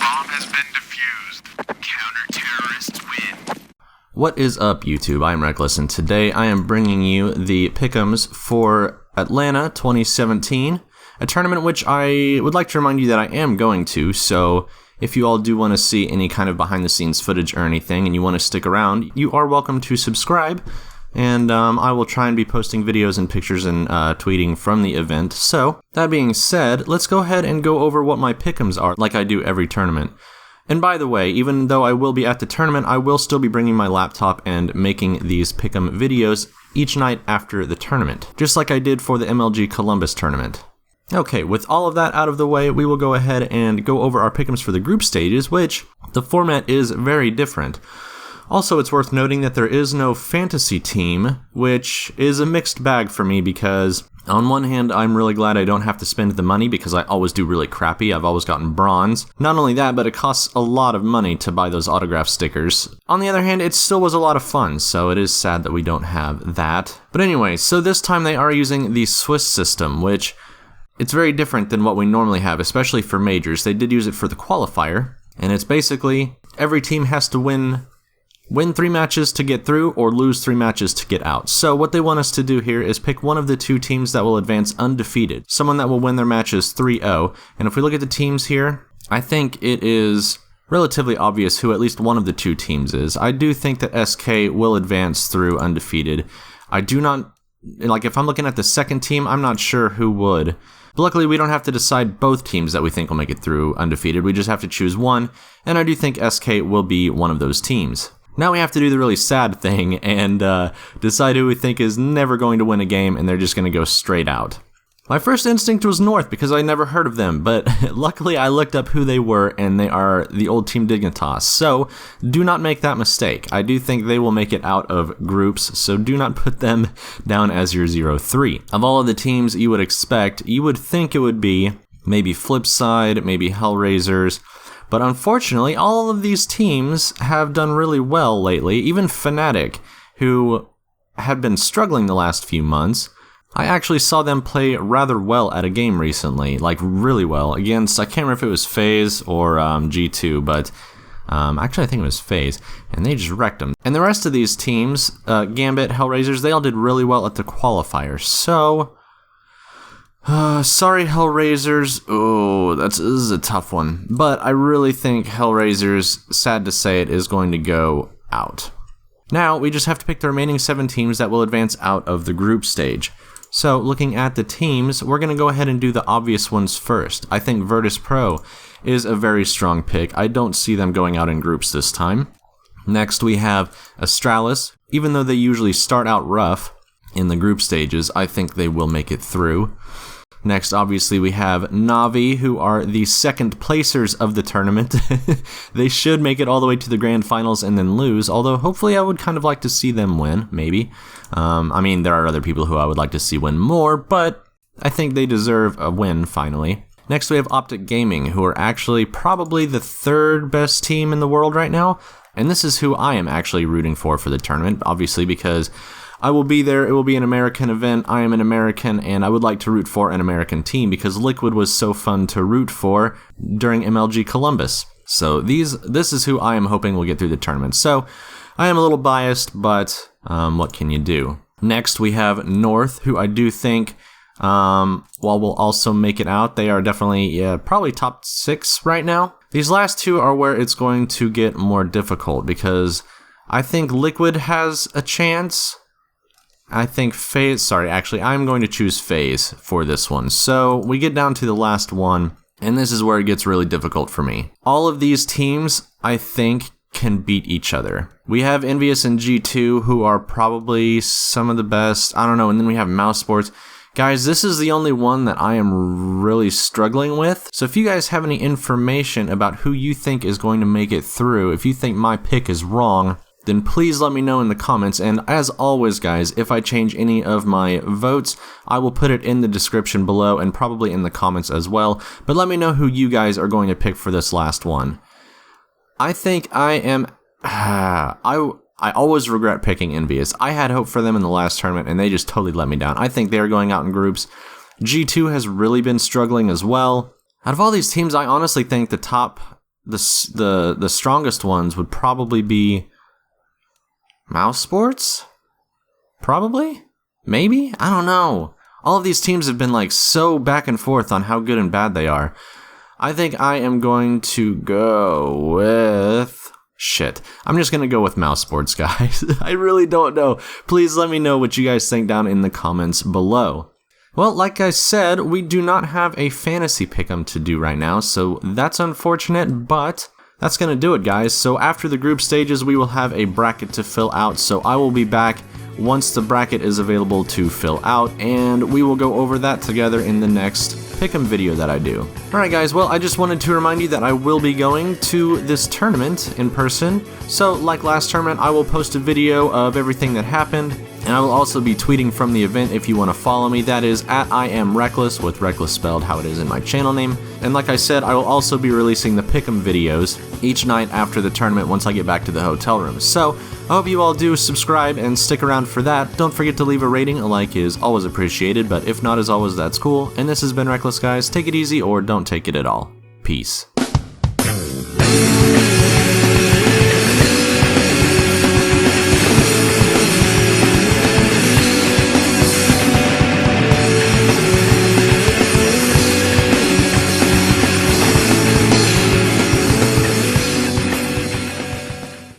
Bomb has been defused. Counter-terrorists win. What is up, YouTube? I'm Reckless, and today I am bringing you the pick'ems for Atlanta 2017, a tournament which I would like to remind you that I am going to, so if you all do want to see any kind of behind-the-scenes footage or anything and you want to stick around, you are welcome to subscribe, and I will try and be posting videos and pictures and tweeting from the event. So, that being said, let's go ahead and go over what my pick'ems are, like I do every tournament. And by the way, even though I will be at the tournament, I will still be bringing my laptop and making these pick'em videos each night after the tournament, just like I did for the MLG Columbus tournament. Okay, with all of that out of the way, we will go ahead and go over our pick'ems for the group stages, which the format is very different. Also, it's worth noting that there is no fantasy team, which is a mixed bag for me because on one hand, I'm really glad I don't have to spend the money because I always do really crappy. I've always gotten bronze. Not only that, but it costs a lot of money to buy those autograph stickers. On the other hand, it still was a lot of fun, so it is sad that we don't have that. But anyway, so this time they are using the Swiss system, which it's very different than what we normally have, especially for majors. They did use it for the qualifier, and it's basically every team has to win 3 matches to get through or lose 3 matches to get out. So what they want us to do here is pick one of the 2 teams that will advance undefeated, someone that will win their matches 3-0. And if we look at the teams here, I think it is relatively obvious who at least one of the 2 teams is. I do think that SK will advance through undefeated. I do not, like if I'm looking at the second team, I'm not sure who would. But luckily, we don't have to decide both teams that we think will make it through undefeated. We just have to choose one, and I do think SK will be one of those teams. Now we have to do the really sad thing and decide who we think is never going to win a game and they're just going to go straight out. My first instinct was North because I never heard of them, but luckily I looked up who they were and they are the old Team Dignitas. So do not make that mistake. I do think they will make it out of groups, so do not put them down as your 0-3. Of all of the teams you would expect, you would think it would be maybe Flipside, maybe Hellraisers. But unfortunately, all of these teams have done really well lately. Even Fnatic, who had been struggling the last few months, I actually saw them play rather well at a game recently, like really well, against, I can't remember if it was Faze or G2, but actually I think it was Faze, and they just wrecked them. And the rest of these teams, Gambit, Hellraisers, they all did really well at the qualifier, so sorry, Hellraisers. Oh, this is a tough one. But I really think Hellraisers, sad to say it, is going to go out. Now, we just have to pick the remaining 7 teams that will advance out of the group stage. So, looking at the teams, we're going to go ahead and do the obvious ones first. I think Virtus Pro is a very strong pick. I don't see them going out in groups this time. Next, we have Astralis. Even though they usually start out rough in the group stages, I think they will make it through. Next, obviously, we have Navi, who are the second placers of the tournament. They should make it all the way to the grand finals and then lose, although hopefully I would kind of like to see them win, maybe. I mean, there are other people who I would like to see win more, but I think they deserve a win, finally. Next, we have OpTic Gaming, who are actually probably the 3rd best team in the world right now, and this is who I am actually rooting for the tournament, obviously, because I will be there, it will be an American event, I am an American, and I would like to root for an American team because Liquid was so fun to root for during MLG Columbus. So this is who I am hoping will get through the tournament. So I am a little biased, but what can you do? Next we have North, who I do think, while will also make it out, they are definitely probably top 6 right now. These last 2 are where it's going to get more difficult because I think Liquid has a chance. I think Faze, sorry, actually, I'm going to choose Faze for this one. So we get down to the last one, and this is where it gets really difficult for me. All of these teams, I think, can beat each other. We have Envious and G2, who are probably some of the best. I don't know, and then we have Mouse Sports. Guys, this is the only one that I am really struggling with. So if you guys have any information about who you think is going to make it through, if you think my pick is wrong, then please let me know in the comments, and as always guys, if I change any of my votes, I will put it in the description below and probably in the comments as well, but let me know who you guys are going to pick for this last one. I think I am, I always regret picking Envious. I had hope for them in the last tournament and they just totally let me down. I think they're going out in groups. G2 has really been struggling as well. Out of all these teams, I honestly think the top the strongest ones would probably be Mouse Sports? Probably? Maybe? I don't know. All of these teams have been like so back and forth on how good and bad they are. I think I am going to go with... Shit. I'm just going to go with Mouse Sports, guys. I really don't know. Please let me know what you guys think down in the comments below. Well, like I said, we do not have a fantasy pick'em to do right now, so that's unfortunate, but that's going to do it, guys. So after the group stages, we will have a bracket to fill out, so I will be back once the bracket is available to fill out, and we will go over that together in the next pick'em video that I do. Alright guys, well I just wanted to remind you that I will be going to this tournament in person, so like last tournament I will post a video of everything that happened, and I will also be tweeting from the event if you want to follow me. That is at @IamReckless, with Reckless spelled how it is in my channel name. And like I said, I will also be releasing the pick'em videos each night after the tournament once I get back to the hotel room. So I hope you all do subscribe and stick around for that. Don't forget to leave a rating. A like is always appreciated, but if not, as always, that's cool. And this has been Reckless, guys. Take it easy or don't take it at all. Peace.